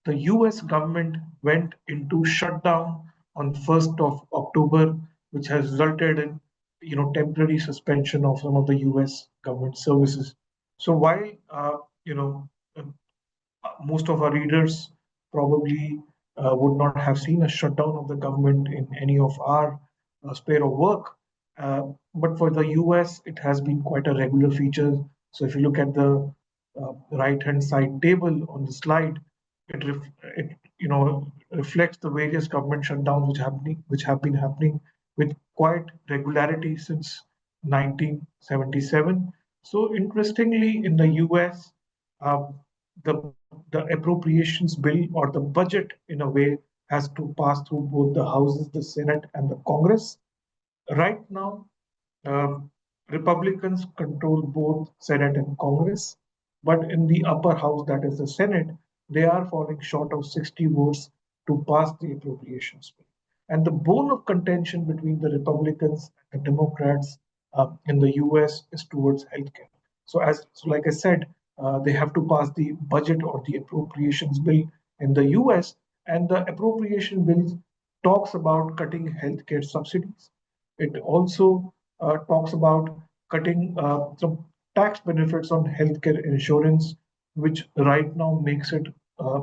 the US government went into shutdown on 1st of October, which has resulted in temporary suspension of some of the US government services. So while you know uh, most of our readers probably would not have seen a shutdown of the government in any of our sphere of work. Uh, but for the US, it has been quite a regular feature. So if you look at the right-hand side table on the slide, it reflects the various government shutdowns which have been happening with quite regularity since 1977. So interestingly, in the US, uh, the appropriations bill or the budget in a way has to pass through both the houses, the Senate and the Congress. Right now, Republicans control both Senate and Congress, but in the upper house, that is the Senate, they are falling short of 60 votes to pass the appropriations bill. And the bone of contention between the Republicans and the Democrats in the US is towards healthcare. So like I said, they have to pass the budget or the appropriations bill in the US, and the appropriation bill talks about cutting healthcare subsidies. It also talks about cutting some tax benefits on healthcare insurance, which right now makes it uh,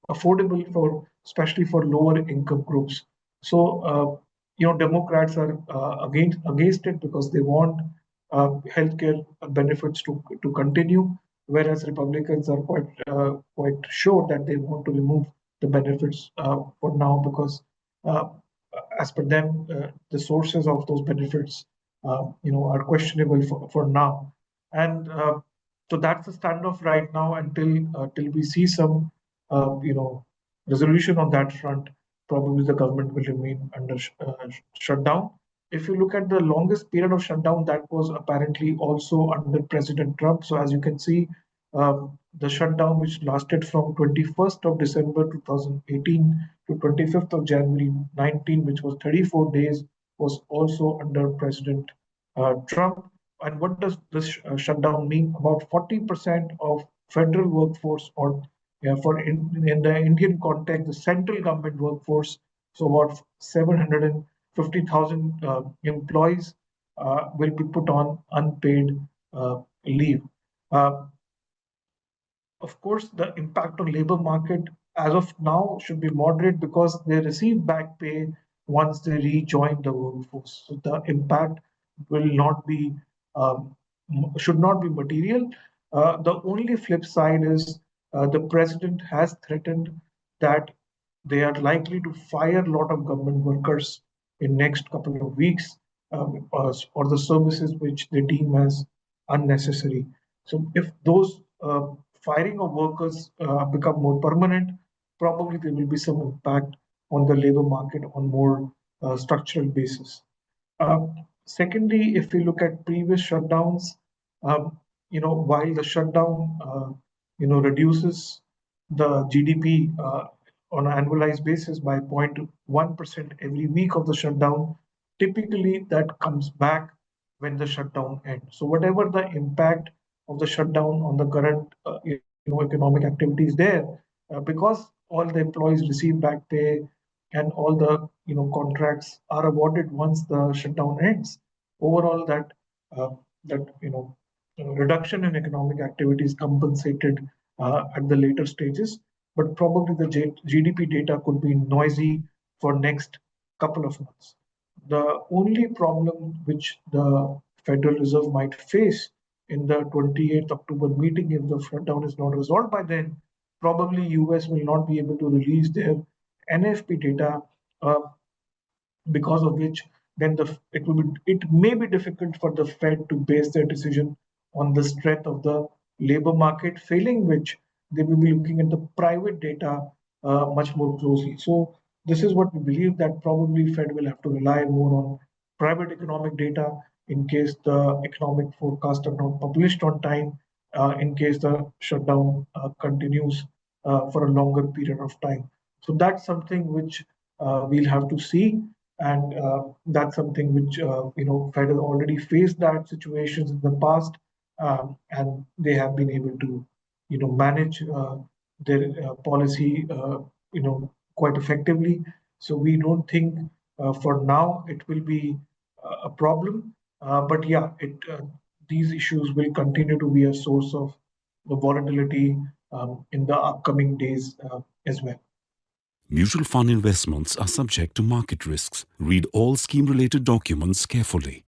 affordable for, especially for lower income groups. So, Democrats are against it because they want healthcare benefits to continue, whereas Republicans are quite sure that they want to remove the benefits for now because uh, as per them, the sources of those benefits, are questionable for now. And so that's the standoff right now until we see some, resolution on that front. Probably the government will remain under shutdown. If you look at the longest period of shutdown, that was apparently also under President Trump. So as you can see, the shutdown, which lasted from 21st of December 2018 to 25th of January 19, which was 34 days, was also under President Trump. And what does this shutdown mean? About 40% of federal workforce, or for in the Indian context, the central government workforce, so about 750,000 employees will be put on unpaid leave. Uh, of course, the impact on labor market as of now should be moderate because they receive back pay once they rejoin the workforce. So the impact will not be should not be material. The only flip side is the president has threatened that they are likely to fire a lot of government workers in next couple of weeks for the services which they deem as unnecessary. So if those firing of workers become more permanent, probably there will be some impact on the labor market on more structural basis. Uh, Secondly, if we look at previous shutdowns, while the shutdown, reduces the GDP on an annualized basis by 0.1% every week of the shutdown, typically that comes back when the shutdown ends. So whatever the impact of the shutdown on the current, economic activities there, because all the employees receive back pay and all the contracts are awarded once the shutdown ends. Overall, uh, that reduction in economic activity is compensated at the later stages, but probably the GDP data could be noisy for next couple of months. The only problem which the Federal Reserve might face in the 28th October meeting, if the shutdown is not resolved by then, probably US will not be able to release their NFP data, uh, because of which then it may be difficult for the Fed to base their decision on the strength of the labor market, failing which they will be looking at the private data much more closely. So this is what we believe, that probably Fed will have to rely more on private economic data in case the economic forecasts are not published on time, in case the shutdown continues for a longer period of time. So that's something which we'll have to see, and that's something which Fed has already faced that situations in the past, and they have been able to manage their policy, quite effectively. So we don't think for now it will be a problem. But yeah, these issues will continue to be a source of the volatility in the upcoming days as well. Mutual fund investments are subject to market risks. Read all scheme-related documents carefully.